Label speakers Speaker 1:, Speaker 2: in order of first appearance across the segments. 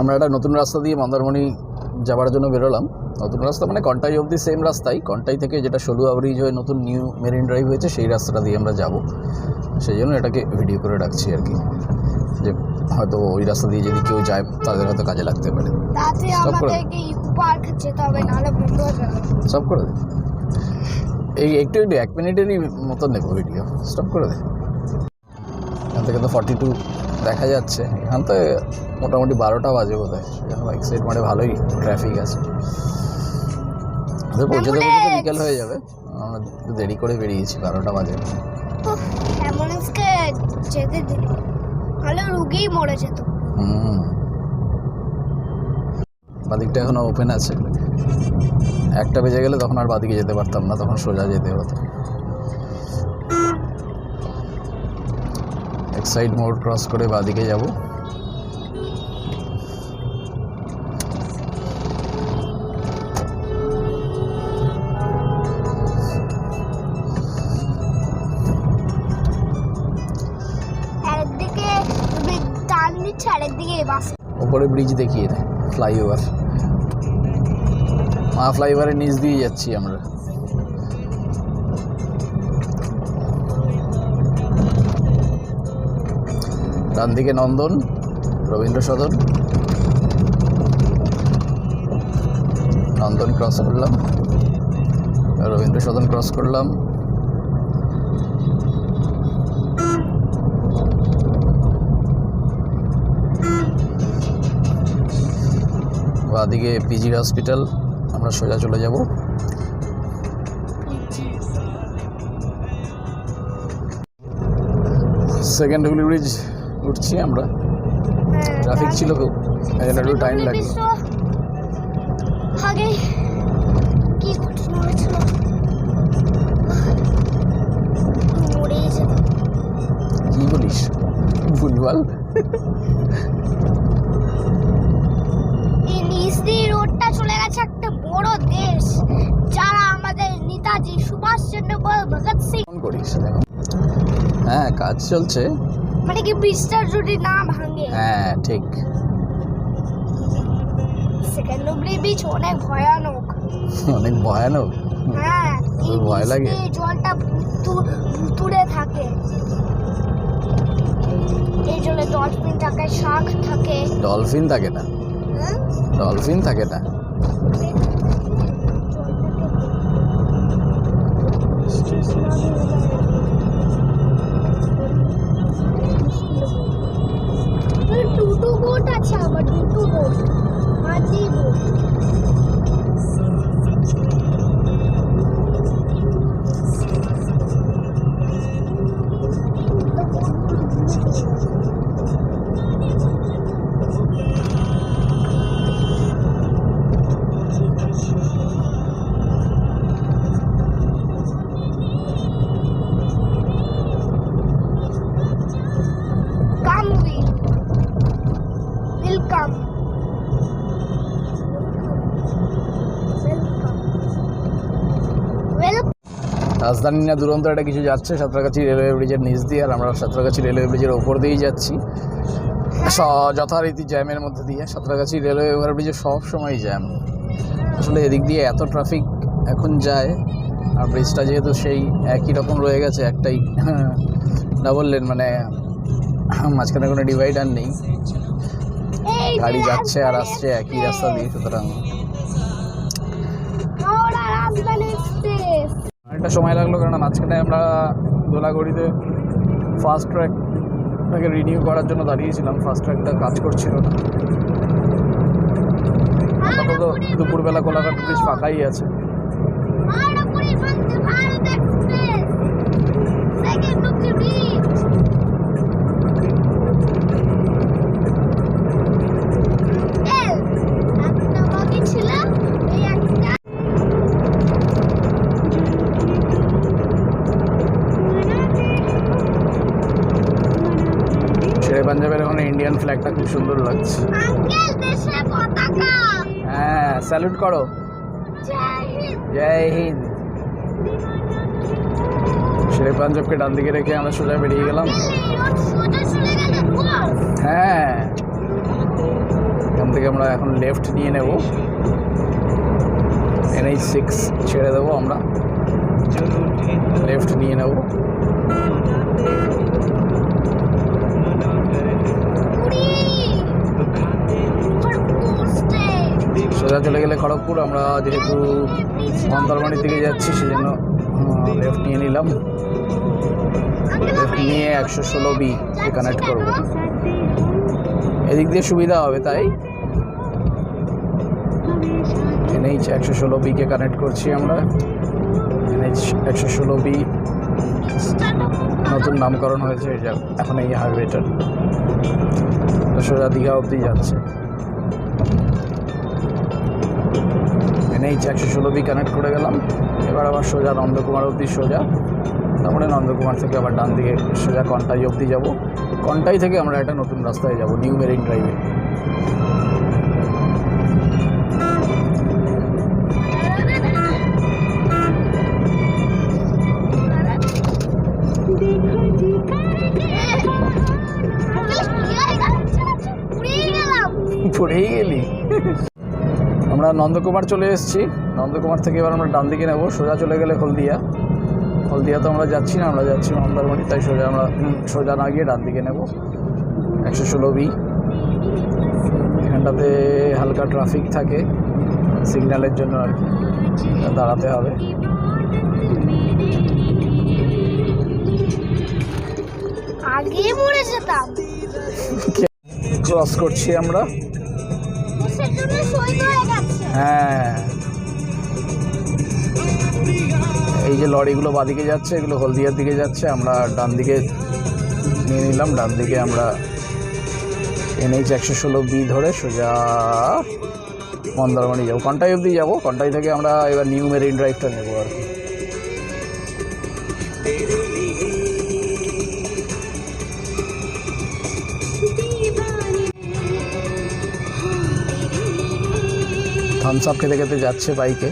Speaker 1: আমরা একটা নতুন রাস্তা দিয়ে মন্দারমণি যাওয়ার জন্য বেরোলাম। নতুন রাস্তা মানে কন্টাই অবধি সেম রাস্তাই, কন্টাই থেকে যেটা ষোলুয়া ব্রিজ হয়ে নতুন নিউ মেরিন ড্রাইভ হয়েছে সেই রাস্তাটা দিয়ে আমরা যাব। সেই জন্য এটাকে ভিডিও করে রাখছি আর কি, যে হয়তো ওই রাস্তা দিয়ে যদি কেউ যায় তাদের হয়তো কাজে লাগতে পারে। স্টপ করে দে, এই একটু 1 মিনিটেরই মতো নেব ভিডিও, স্টপ করে দে। এখান থেকে তো 42 দেখা যাচ্ছে, এখান তো মোটামুটি 12টা বাজে বোধ হয়, সেখানে বাইক সাইড মানে ভালোই ট্রাফিক আছে। পৌঁছতে পৌঁছতে বিকেল হয়ে যাবে, আমরা দেরি করে বেরিয়েছি, 12টা বাজে। বাদিকটা এখনো ওপেন আছে, 1টা বেজে গেলে তখন আর বাদিকে যেতে পারতাম না, তখন সোজা যেতে হতো। এক সাইড মোড় ক্রস করে বাদিকে যাব। উপরে ব্রিজ দেখিয়ে দেয়, ফ্লাইওভার, ফ্লাইওভারের নিচ দিয়ে যাচ্ছি আমরা। ডান দিকে নন্দন, রবীন্দ্র সদন, নন্দন ক্রস করলাম, রবীন্দ্র সদন ক্রস করলাম, বাদিকে পিজি হসপিটাল, আমরা সোজা চলে যাব। সেকেন্ড হুগলি ব্রিজ উঠছি আমরা, ট্রাফিক ছিল খুব, এখানে একটু টাইম লাগবে। কি বলিস ভুলভাল?
Speaker 2: রোডটা চলে গেছে একটা বড় দেশ, যারা আমাদের নেতাজি সুভাষচন্দ্র বোস, ভগৎ সিং।
Speaker 1: করিস হ্যাঁ, কাজ চলছে,
Speaker 2: মানে কি ব্রিজটা যদি না ভাঙে।
Speaker 1: হ্যাঁ ঠিক।
Speaker 2: সেকেন্ড হুগলি ব্রিজ অনেক ভয়ানক,
Speaker 1: অনেক ভয়ানক।
Speaker 2: হ্যাঁ,
Speaker 1: ভয় লাগে,
Speaker 2: জলটা ভুতুড়ে থাকে, এই জলে ডলফিন থাকে, শার্ক থাকে।
Speaker 1: ডলফিন থাকে না, ডলফিন থাকে না।
Speaker 2: টুটু বোট আছে, আবার টুটু বোট, মাঝি বোট।
Speaker 1: রাজধানী না দুরন্ত একটা কিছু যাচ্ছে সাঁতরাগাছি রেলওয়ে ব্রিজের নিচ দিয়ে, আর আমরা সাঁতরাগাছি রেলওয়ে ব্রিজের ওপর দিয়েই যাচ্ছি যথারীতি জ্যামের মধ্যে দিয়ে। সাঁতরাগাছি রেলওয়ে ওভারব্রিজে সব সময় জ্যাম, আসলে এদিক দিয়ে এত ট্রাফিক এখন যায়, আর ব্রিজটা যেহেতু সেই একই রকম রয়ে গেছে, একটাই ডাবল লেন, মানে মাঝখানে কোনো ডিভাইডার নেই, গাড়ি যাচ্ছে আর আসছে একই রাস্তা দিয়ে, সুতরাং অনেকটা সময় লাগলো। কারণ মাঝখানে আমরা দোলাগড়িতে ফাস্ট ট্র্যাকটাকে রিনিউ করার জন্য দাঁড়িয়েছিলাম, ফাস্ট ট্র্যাকটা কাজ করছিল না। আপাতত দুপুরবেলা কোলাঘাট ব্রিজ ফাঁকাই আছে। পাঞ্জাবের ওখানে ইন্ডিয়ান ফ্ল্যাগটা খুব সুন্দর লাগছে। হ্যাঁ, স্যালুট করো, জয় হিন্দ। শেরে পাঞ্জাবকে ডান দিকে রেখে আমরা সোজা বেরিয়ে গেলাম। হ্যাঁ, এখান থেকে আমরা এখন লেফট নিয়ে নেব, NH6 ছেড়ে দেবো, আমরা লেফট নিয়ে নেব। সোজা চলে গেলে খড়গপুর। আমরা যেহেতু মন্দারমণির দিকে যাচ্ছি সেজন্য লেফট নিয়ে নিলাম। লেফট নিয়ে 116B কে কানেক্ট করব, এদিক দিয়ে সুবিধা হবে তাই NH 116B কে কানেক্ট করছি আমরা। NH 116B নতুন নামকরণ হয়েছে এখন এই হাইওয়েটার, সোজা দীঘা অবধি যাচ্ছে। NH 116B কানেক্ট করে গেলাম। এবার আবার সোজা নন্দকুমার অবধি সোজা, তারপরে নন্দকুমার থেকে আবার ডান দিকে সোজা কন্টাই অবধি যাব। কন্টাই থেকে আমরা একটা নতুন রাস্তায় যাব, নিউ মেরিন ড্রাইভে। পড়েই গেলি। আমরা নন্দকুমার চলে এসেছি। নন্দকুমার থেকে এবার আমরা ডান দিকে নেব, সোজা চলে গেলে হলদিয়া। হলদিয়া তো আমরা যাচ্ছি না, আমরা যাচ্ছি মন্দারমণি, তাই সোজা আমরা সোজা না গিয়ে ডান দিকে নেব 116B। এখানটাতে হালকা ট্রাফিক থাকে সিগন্যালের জন্য আর কি, দাঁড়াতে হবে।
Speaker 2: আগে মরে যেতাম।
Speaker 1: ক্রস করছি আমরা। হ্যাঁ, এই যে লরিগুলো বাদিকে যাচ্ছে, এগুলো হলদিয়ার দিকে যাচ্ছে। আমরা ডান দিকে নিয়ে নিলাম, ডান দিকে আমরা NH 116B ধরে সোজা মন্দারমণি যাবো, কন্টাই অবধি যাবো। কন্টাই থেকে আমরা এবার নিউ মেরিন ড্রাইভটা নেবো আর কি। থামস আপ খেতে খেতে যাচ্ছে বাইকে।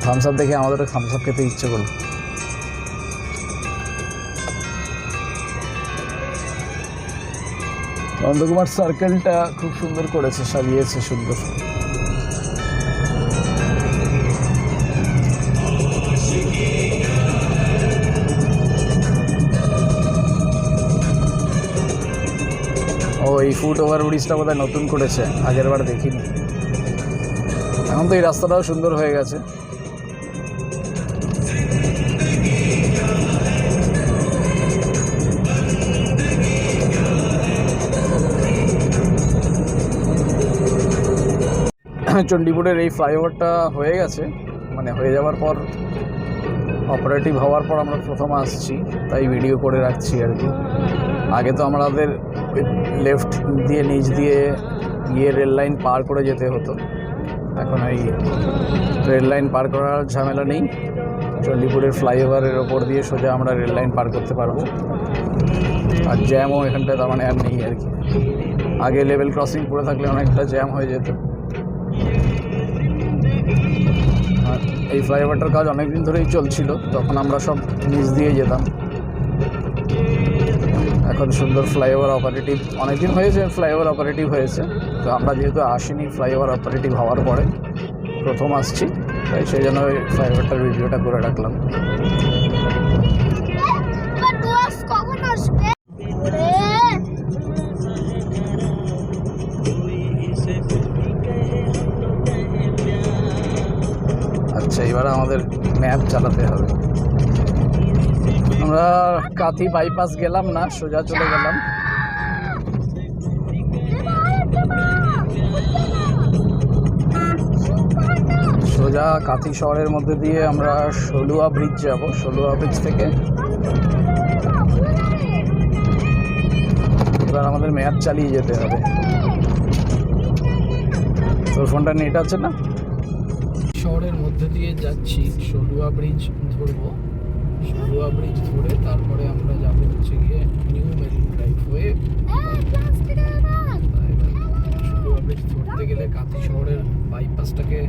Speaker 1: থামস আপ দেখে আমাদেরও থামস আপ খেতে ইচ্ছে করলো। নন্দকুমার সার্কেলটা খুব সুন্দর করেছে, সাজিয়েছে সুন্দর। ও, এই ফুট ওভার ব্রিজটা বোধহয় নতুন করেছে, আগের বার দেখিনি। এখন তো এই রাস্তাটাও সুন্দর হয়ে গেছে। চণ্ডীপুরের এই ফ্লাইওভারটা হয়ে গেছে, মানে হয়ে যাওয়ার পর অপারেটিভ হওয়ার পর আমরা প্রথম আসছি, তাই ভিডিও করে রাখছি আর কি। আগে তো আমাদের লেফট দিয়ে নিচ দিয়ে গিয়ে রেল লাইন পার করে যেতে হতো, এখন এই রেল লাইন পার করার ঝামেলা নেই। চণ্ডীপুরের ফ্লাইওভারের ওপর দিয়ে সোজা আমরা রেল লাইন পার করতে পারবো, আর জ্যামও এখানটায় তার মানে আর নেই আর কি। আগে লেভেল ক্রসিং করে থাকলে অনেকটা জ্যাম হয়ে যেত। আর এই ফ্লাইওভারটার কাজ অনেক দিন ধরেই চলছিল, তখন আমরা সব নিচ দিয়ে যেতাম। এখন সুন্দর ফ্লাইওভার অপারেটিভ, অনেকদিন হয়েছে ফ্লাইওভার অপারেটিভ হয়েছে, তো আমরা যেহেতু আসিনি ফ্লাইওভার অপারেটিভ হওয়ার পরে, প্রথম আসছি, তাই সেই জন্য ওই ফ্লাইওভারটার ভিডিওটা করে রাখলাম। আচ্ছা, এবার আমাদের ম্যাপ চালাতে হবে। আমরা কাথি বাইপাস গেলাম না, সোজা চলে গেলাম। সোজা কাথি শহরের মধ্যে দিয়ে আমরা সলুয়া ব্রিজ যাব। সলুয়া ব্রিজ থেকে এবার আমাদের ম্যাপ চালিয়ে যেতে হবে। তোর ফোনটা নেট আছে না? শহরের মধ্যে দিয়ে যাচ্ছি, সলুয়া ব্রিজ ধরবো। সলুয়া ব্রিজ ধরে তারপরে আমরা যাব হচ্ছে গিয়ে নিউ মেরিন ড্রাইভ হয়ে। সলুয়া ব্রিজ ধরতে গেলে কাথি শহরের বাইপাসটাকে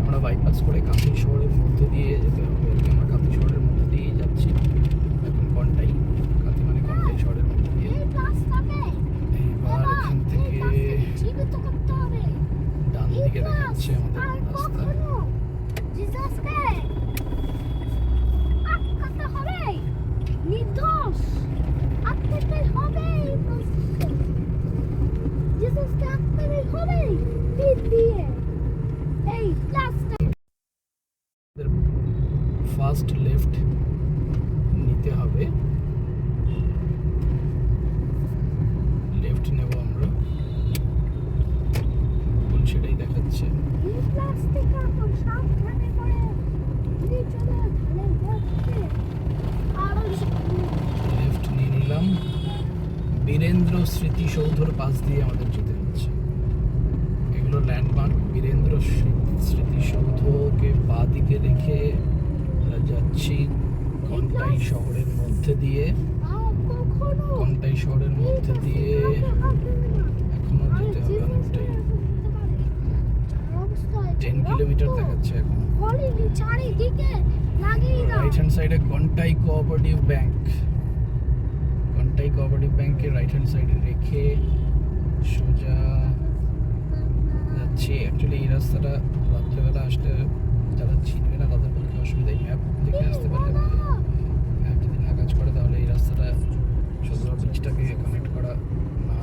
Speaker 1: আমরা বাইপাস করে কাথি শহরের মধ্যে দিয়ে যেতে হবে আর কি। আমরা কাথি শহরের মধ্যে দিয়েই যাচ্ছি এখন, কন্টাই, কাথি মানে কন্টাই শহরের মধ্যে দিয়ে। এবার এখান থেকে ফার্স্ট লেফট নিতে হবে। লেফট নেব আমরা, সেটাই দেখাচ্ছে। লেফট নিয়ে নিলাম। বীরেন্দ্র স্মৃতিসৌধর পাশ দিয়ে আমাদের যেতে হচ্ছে। এগুলো ল্যান্ডমার্ক। বীরেন্দ্র স্মৃতিসৌধকে বাঁ দিকে রেখে আমরা যাচ্ছি কন্টাই শহরের মধ্যে দিয়ে। কন্টাই শহরের মধ্যে দিয়ে এখনো যেতে হবে অনেকটাই, 10 কিলোমিটার দেখাচ্ছে এখন। রাইট হ্যান্ড সাইডে Contai cooperative bank. Contai cooperative ব্যাংকের রাইট হ্যান্ড সাইডে রেখে সোজা যাচ্ছি। অ্যাকচুয়ালি এই রাস্তাটা রাত্রেবেলা আসলে যারা চিনবে না তাদের পক্ষে অসুবিধা। ম্যাপ দেখে আসতে পারলে ভালো। ম্যাপ যদি না কাজ করে তাহলে এই রাস্তাটা সদর ব্রিজটাকে কানেক্ট করা না।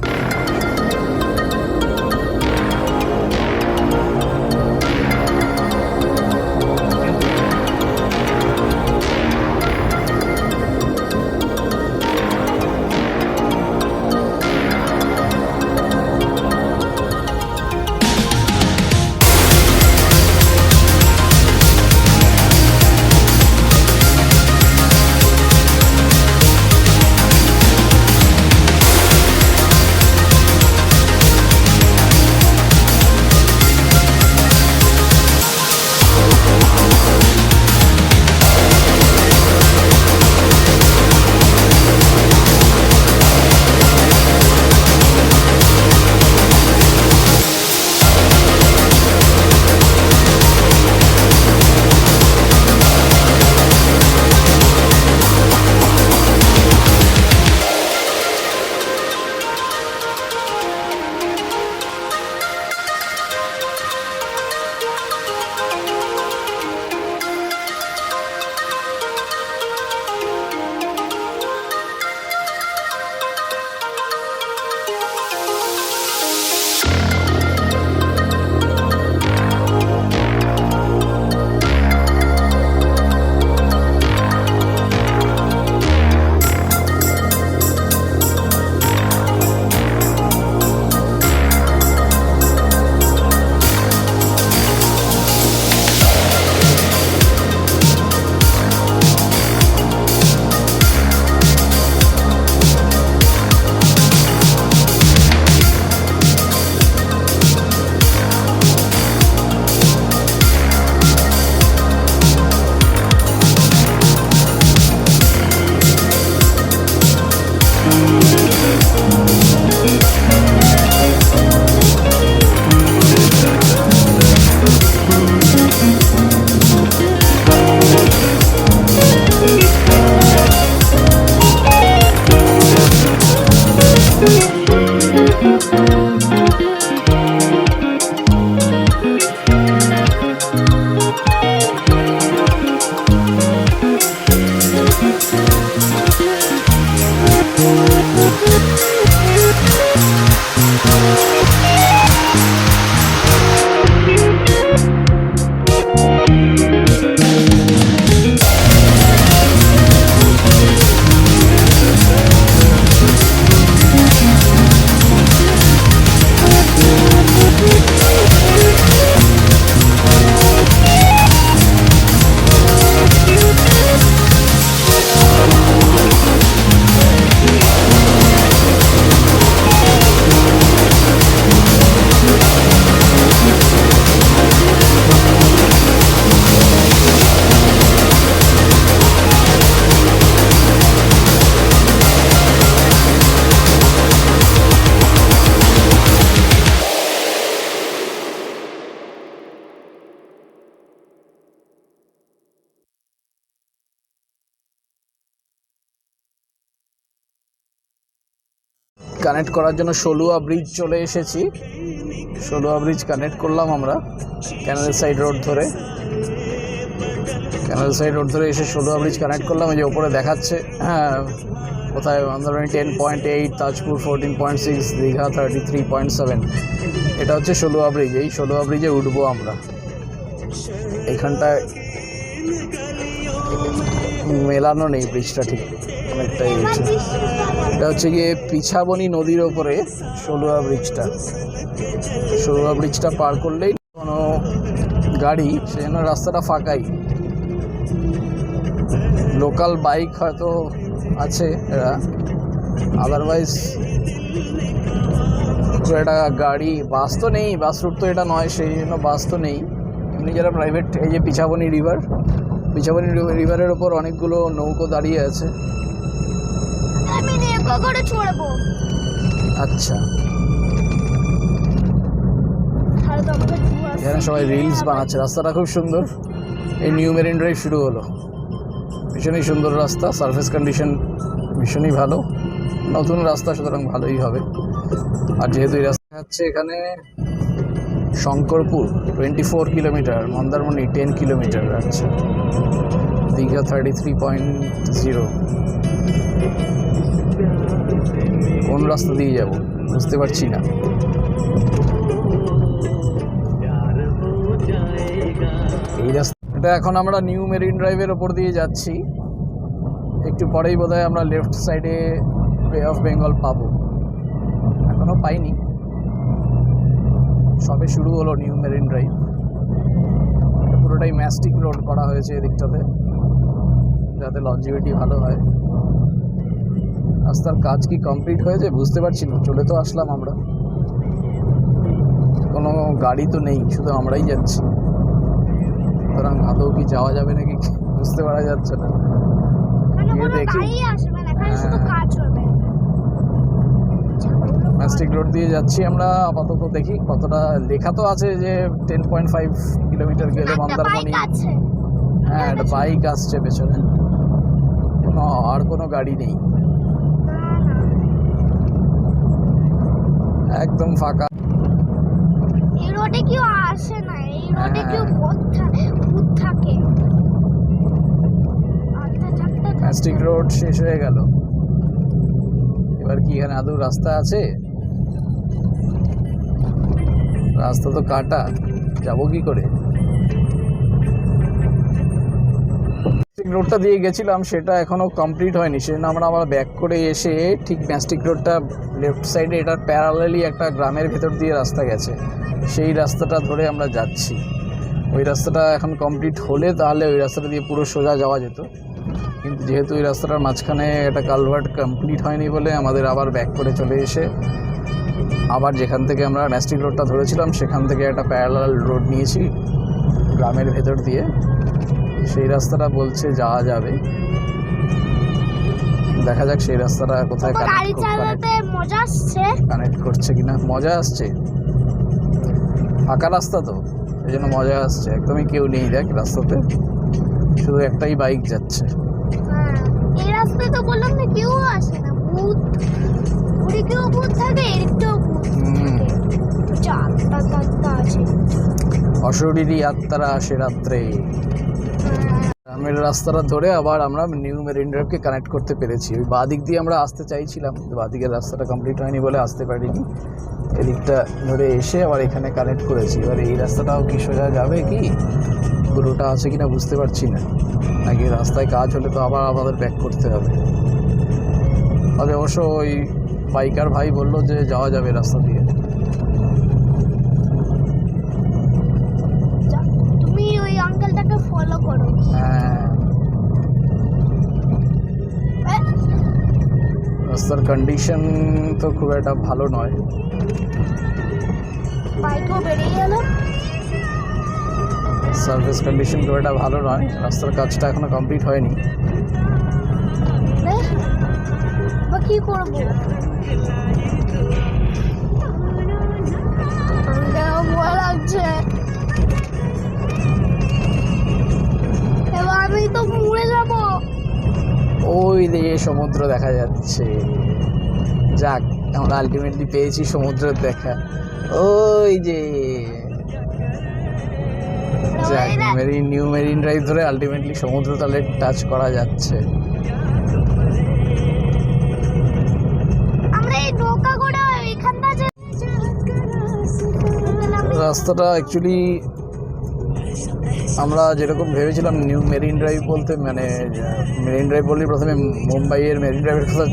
Speaker 1: কানেক্ট করার জন্য ষোলুয়া ব্রিজ চলে এসেছি। ষোলুয়া ব্রিজ কানেক্ট করলাম আমরা ক্যানাল সাইড রোড ধরে। ক্যানাল সাইড রোড ধরে এসে ষোলুয়া ব্রিজ কানেক্ট করলাম। এই যে ওপরে দেখাচ্ছে হ্যাঁ কোথায় মন্দারমণি 10.8, তাজপুর 14.6, দীঘা 33.7। এটা হচ্ছে ষোলুয়া ব্রিজ। এই ষোলুয়া ব্রিজে উঠবো আমরা। এইখানটায় মেলানো নেই ব্রিজটা, ঠিক অনেকটাই
Speaker 2: এবার
Speaker 1: উঁচু।
Speaker 2: বৃষ্টি পড়ে।
Speaker 1: এটা হচ্ছে গিয়ে পিছাবনি নদীর ওপরে সলুয়া ব্রিজটা। সলুয়া ব্রিজটা পার করলেই কোনো গাড়ি, সেজন্য রাস্তাটা ফাঁকাই। লোকাল বাইক হয়তো আছে এরা, আদারওয়াইজ একটা গাড়ি, বাস তো নেই, বাস রুট তো এটা নয়, সেই জন্য বাস তো নেই। এমনি যারা প্রাইভেট, এই যে পিছাবনি রিভার, পিছাবনি রিভারের ওপর অনেকগুলো নৌকো দাঁড়িয়ে আছে।
Speaker 2: আমি নৌকা করে চড়বো।
Speaker 1: আচ্ছা,
Speaker 2: তাহলে তো আমাকে জুয়া
Speaker 1: এখানে সবাই রিলস বানাচ্ছে। রাস্তাটা খুব সুন্দর। এই নিউ মেরিন ড্রাইভ শুরু হলো, ভীষণই সুন্দর রাস্তা, সারফেস কন্ডিশন ভীষণই ভালো, নতুন রাস্তা সুতরাং ভালোই হবে। আর যেহেতু এই রাস্তা হচ্ছে এখানে শঙ্করপুর 24 কিলোমিটার, মন্দারমণি 10 কিলোমিটার, আচ্ছা দীঘা 33.0। কোন রাস্তা দিয়ে যাব বুঝতে পারছি না। এই রাস্তা, এটা এখন আমরা নিউ মেরিন ড্রাইভের ওপর দিয়ে যাচ্ছি। একটু পরেই বোধহয় আমরা লেফট সাইডে বে অফ বেঙ্গল পাবো, এখনও পাইনি, সবে শুরু হলো নিউ মেরিন ড্রাইভ। পুরোটাই ম্যাস্টিক রোড করা হয়েছে এদিকটাতে, যাতে লঞ্জিভিটি ভালো হয়। রাস্তার কাজ কি কমপ্লিট হয়েছে বুঝতে পারছি না, চলে তো আসলাম আমরা, কোনো গাড়ি তো নেই, শুধু আমরাই যাচ্ছি, সুতরাং আদৌ কি যাওয়া যাবে নাকি বুঝতে পারা যাচ্ছে না।
Speaker 2: এখানে
Speaker 1: গিয়ে
Speaker 2: কোনো
Speaker 1: দেখি।
Speaker 2: গাড়ি আসবে না, এখানে শুধু
Speaker 1: হ্যাঁ।
Speaker 2: কাজ হবে।
Speaker 1: ম্যাস্টিক রোড দিয়ে যাচ্ছি আমরা আপাতত, দেখি কতটা। লেখা তো আছে যে 10.5 কিলোমিটার গেলে
Speaker 2: একটা
Speaker 1: মন্দারমণি।
Speaker 2: বাইক আছে।
Speaker 1: হ্যাঁ, একটা বাইক আসছে পেছনে, আর কোনো গাড়ি নেই, একদম ফাঁকা।
Speaker 2: এই রোডে কেউ আসে না, এই রোডে
Speaker 1: হ্যাঁ।
Speaker 2: কেউ ভূত থাকে। আটটা চারটা
Speaker 1: ম্যাস্টিক রোড শেষ হয়ে গেল, এবার কি এখানে আদৌ রাস্তা আছে? রাস্তা তো কাটা, যাবো কি করে? ম্যাস্টিক রোডটা দিয়ে গেছিলাম, সেটা এখনও কমপ্লিট হয়নি, সেজন্য আমরা আবার ব্যাক করে এসে ঠিক ম্যাস্টিক রোডটা লেফট সাইডে, এটার প্যারালালি একটা গ্রামের ভেতর দিয়ে রাস্তা গেছে, সেই রাস্তাটা ধরে আমরা যাচ্ছি। ওই রাস্তাটা এখন কমপ্লিট হলে তাহলে ওই রাস্তাটা দিয়ে পুরো সোজা যাওয়া যেত, কিন্তু যেহেতু ওই রাস্তাটার মাঝখানে একটা কালভার্ট কমপ্লিট হয়নি বলে আমাদের আবার ব্যাক করে চলে এসে আবার যেখান থেকে আমরা ম্যাস্টিক রোডটা ধরেছিলাম সেখান থেকে একটা প্যারালাল রোড নিয়েছি গ্রামের ভেতর দিয়ে, সেই রাস্তাটা বলছে যাওয়া যাবে। দেখা যাক সেই রাস্তাটা কোথায়
Speaker 2: গাড়ি চালাতে মজা আসছে।
Speaker 1: কানেক্ট করছে কিনা। মজা আসছে, ফাঁকা রাস্তা তো, এই জন্য মজা আসছে। একদমই কেউ নেই, দেখ রাস্তাতে শুধু একটাই বাইক যাচ্ছে।
Speaker 2: হ্যাঁ, এই রাস্তায় তো বললাম না কেউ আসে না, ভূত ওদিকেও ভূত থাকে, এদিকেও ভূত থাকে। চারটা চারটা আছে।
Speaker 1: অশরীরী আত্মারা আসে রাত্রে। গ্রামের রাস্তাটা ধরে আবার আমরা নিউ মেরিন ড্রাইভকে কানেক্ট করতে পেরেছি। ওই বাদিক দিয়ে আমরা আসতে চাইছিলাম, কিন্তু বাদিকের রাস্তাটা কমপ্লিট হয়নি বলে আসতে পারিনি। এদিকটা ধরে এসে আবার এখানে কানেক্ট করেছি। এবার এই রাস্তাটাও কি সোজা যাবে, কি পুরোটা আছে কিনা বুঝতে পারছি না, নাকি রাস্তায় কাজ হলে তো আবার আমাদের ব্যাক করতে হবে। তবে অবশ্য ওই বাইকার ভাই বললো যে যাওয়া যাবে রাস্তা দিয়ে।
Speaker 2: তুমি ওই আঙ্কেলটাকে ফলো করো।
Speaker 1: হ্যাঁ, রাস্তার কন্ডিশন তো খুব একটা ভালো নয়।
Speaker 2: বাইকও বেরিয়ে গেল।
Speaker 1: সার্ভিস কন্ডিশন খুব একটা ভালো নয়, রাস্তার কাজটা এখনো কমপ্লিট হয়নি।
Speaker 2: বা কি করবো, ভয় লাগছে। এবার আমি তো মরে যাবো।
Speaker 1: ওই দিকে সমুদ্র দেখা যাচ্ছে। যাক, আমরা আলটিমেটলি পেয়েছি সমুদ্রের দেখা। ওই যে যাক, নিউ মেরিন ড্রাইভ ধরে আলটিমেটলি সমুদ্র তালে টাচ করা যাচ্ছে।
Speaker 2: আমরা এই নৌকা করে এখানটা যে
Speaker 1: রাস্তাটা অ্যাকচুয়ালি আমরা যেরকম ভেবেছিলাম নিউ মেরিন ড্রাইভ বলতে মানে মেরিন ড্রাইভ বললেই প্রথমে মুম্বাইয়ের মেরিন ড্রাইভের কথা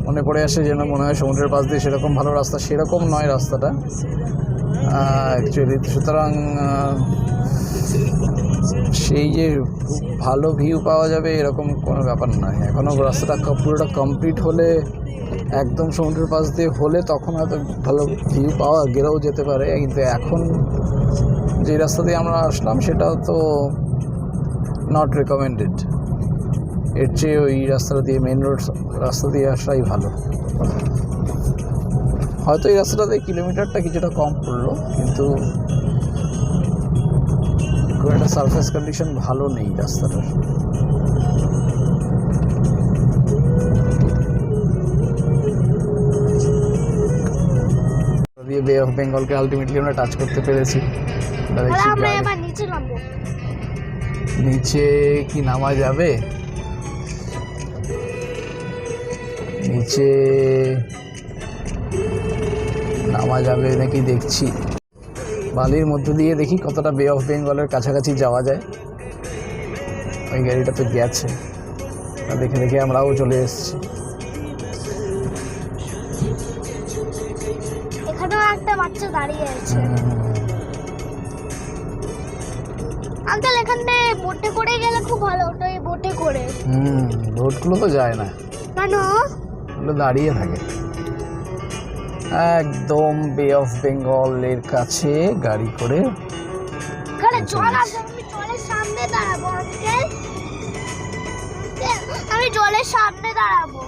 Speaker 1: মনে পড়ে আসে, যেন মনে হয় সমুদ্রের পাশ দিয়ে সেরকম ভালো রাস্তা, সেরকম নয় রাস্তাটা অ্যাকচুয়ালি। সুতরাং সেই যে খুব ভালো ভিউ পাওয়া যাবে এরকম কোনো ব্যাপার নয়। এখনও রাস্তাটা পুরোটা কমপ্লিট হলে, একদম সমুদ্রের পাশ দিয়ে হলে তখন হয়তো ভালো ভিউ পাওয়া গেলেও যেতে পারে, কিন্তু এখন যে রাস্তা দিয়ে আমরা আসলাম সেটাও তো নট রেকমেন্ডেড। এর চেয়ে ওই রাস্তাটা দিয়ে, মেন রোড রাস্তা দিয়ে আসাই ভালো। হয়তো এই রাস্তাটাতে কিলোমিটারটা কিছুটা কম পড়লো, কিন্তু খুব একটা সারফেস কন্ডিশন ভালো নেই রাস্তাটার। দিয়ে বে অফ বেঙ্গলকে আলটিমেটলি আমরা টাচ করতে পেরেছি।
Speaker 2: আমরা এবার নিচে নামবো।
Speaker 1: নিচে কি নামা যাবে? নিচে নামা যাবে নাকি দেখছি। বালির মধ্যে দিয়ে দেখি কতটা বে অফ বেঙ্গলের কাছাকাছি যাওয়া যায়। ওই গাড়িটা তো গেছে, দেখে দেখে আমরাও চলে এসেছি।
Speaker 2: এখানেও একটা বাচ্চা দাঁড়িয়ে আছে। আঙ্কেল এখানে বোটে করে গেলে খুব ভালো হতো। এই বোটে করে
Speaker 1: বোটগুলো তো যায় না,
Speaker 2: কেন?
Speaker 1: ওগুলো দাঁড়িয়ে থাকে। একদম বে অফ বেঙ্গলের কাছে গাড়ি করে।
Speaker 2: এখানে জল আছে, আমি জলের সামনে দাঁড়াবো আঙ্কেল। আমি জলের সামনে দাঁড়াবো।